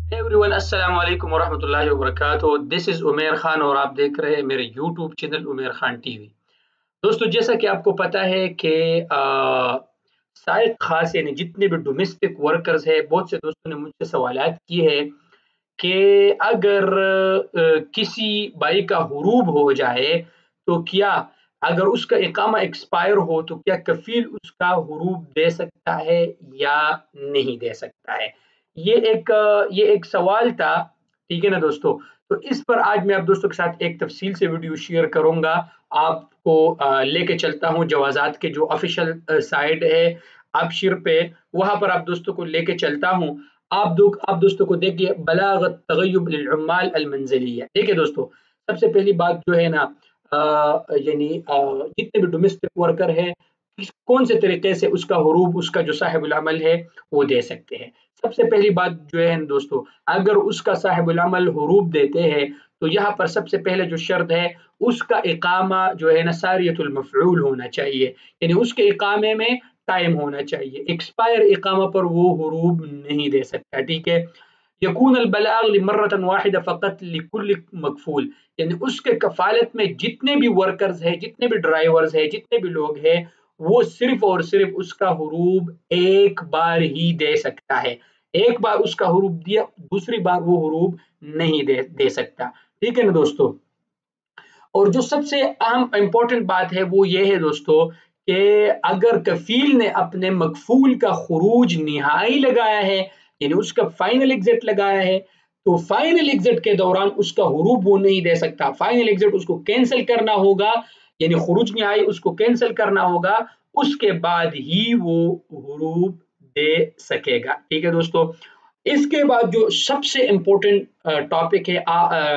Everyone अस्सलाम वालेकुम वरहमतुल्लाहि वबरकातुहू। दिस इज़ उमेर खान और आप देख रहे हैं मेरे यूट्यूब चैनल उमेर खान टीवी। दोस्तों, जैसा कि आपको पता है कि साइट खास यानी जितने भी डोमेस्टिक वर्कर्स हैं, बहुत से दोस्तों ने मुझसे सवालात किए हैं कि अगर किसी भाई का हुरूब हो जाए तो क्या, अगर उसका इकामा एक्सपायर हो तो क्या कफील उसका हुरूब दे सकता है या नहीं दे सकता है। ये एक सवाल था। ठीक है ना दोस्तों। तो इस पर आज मैं आप दोस्तों के साथ एक तफसील से वीडियो शेयर करूंगा। आपको लेके चलता हूँ जवाजात के जो ऑफिशियल साइट है आपशिर पे, वहां पर आप दोस्तों को लेके चलता हूँ। आप दोस्तों को देखिए, बलागत तगय्युब लिल उम्माल अल मंजिलिया। देखिए दोस्तों, सबसे पहली बात जो है ना, यानी जितने भी डोमेस्टिक वर्कर है, कौन से तरीके से उसका हुरूब उसका जो साहिबुल अमल है वो दे सकते हैं। सबसे पहली बात जो है ना दोस्तों, अगर उसका साहिबुल अमल हुरूब देते हैं तो यहाँ पर सबसे पहले जो शर्त है, उसका इकामा जो है ना सारियतुल मफऊल होना चाहिए। यानी उसके इकामे में टाइम होना चाहिए। एक्सपायर इकामा पर वो हुरूब नहीं दे सकता। ठीक है। यकून अल बलाग लिमर्रतन वाहिदा फ़क़त लिकुल्ल मकफूल। यानी उसके कफालत में जितने भी वर्कर्स हैं, जितने भी ड्राइवर्स हैं, जितने भी लोग हैं, वो सिर्फ और सिर्फ उसका हुरूब एक बार ही दे सकता है। एक बार उसका हुरूब दिया, दूसरी बार वो हुरूब नहीं दे सकता। ठीक है ना दोस्तों। और जो सबसे अहम इम्पोर्टेंट बात है वो ये है दोस्तों कि अगर कफील ने अपने मकफूल का खुरूज निहाई लगाया है, यानी उसका फाइनल एग्जिट लगाया है, तो फाइनल एग्जिट के दौरान उसका हुरूब वो नहीं दे सकता। फाइनल एग्जिट उसको कैंसिल करना होगा, यानी खुरूज निहाई उसको कैंसिल करना होगा, उसके बाद ही वो हुरूब दे सकेगा। ठीक है दोस्तों। इसके बाद जो सबसे इम्पोर्टेंट टॉपिक है,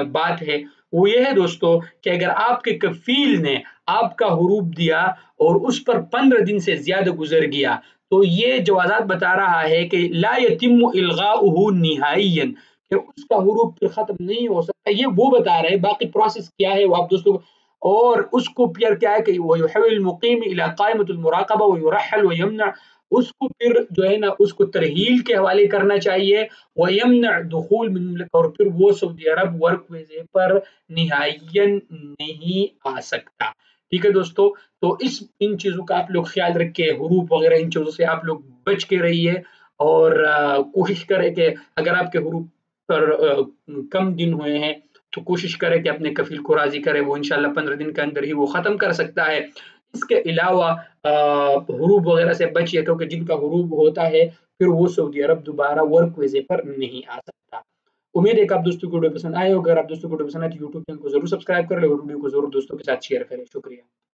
बात है, वो ये है दोस्तों कि अगर आपके कफील ने आपका हुरूब दिया और उस पर 15 दिन से ज्यादा गुजर गया, तो ये जवाजात बता रहा है कि ला यतिम्मु इल्गाउहु निहाइयन, कि उसका हुरूब फिर खत्म नहीं हो सकता। ये वो बता रहे हैं, बाकी प्रोसेस क्या है वो आप दोस्तों को। और उसको फिर क्या है कि वो युहविल मुकीम इला कायमतुल मुराकबा व युरहल व यमना, उसको फिर जो है ना उसको तरहील के हवाले करना चाहिए। व यमना दुखूल मिन मुल्क, और फिर वो सऊदी अरब वर्क वीजे पर निहायन नहीं आ सकता। ठीक है दोस्तों। तो इन चीजों का आप लोग ख्याल रखिए, हुरूब वगैरह इन चीजों से आप लोग बच के रहिए। और कोशिश करें कि अगर आपके हुरूब पर कम दिन हुए हैं तो कोशिश करें कि अपने कफील को राजी करें। वो इंशाल्लाह 15 दिन के अंदर ही वो खत्म कर सकता है। इसके अलावा हुरूब वगैरह से बचिए, क्योंकि जिनका हुरूब होता है फिर वो सऊदी अरब दोबारा वर्क वीजे पर नहीं आ सकता। उम्मीद है कि आप दोस्तों को वीडियो पसंद आए। अगर आप दोस्तों को वीडियो पसंद आए तो यूट्यूब चैनल को जरूर सब्सक्राइब कर ले और वीडियो को जरूर दोस्तों के साथ शेयर करें। शुक्रिया।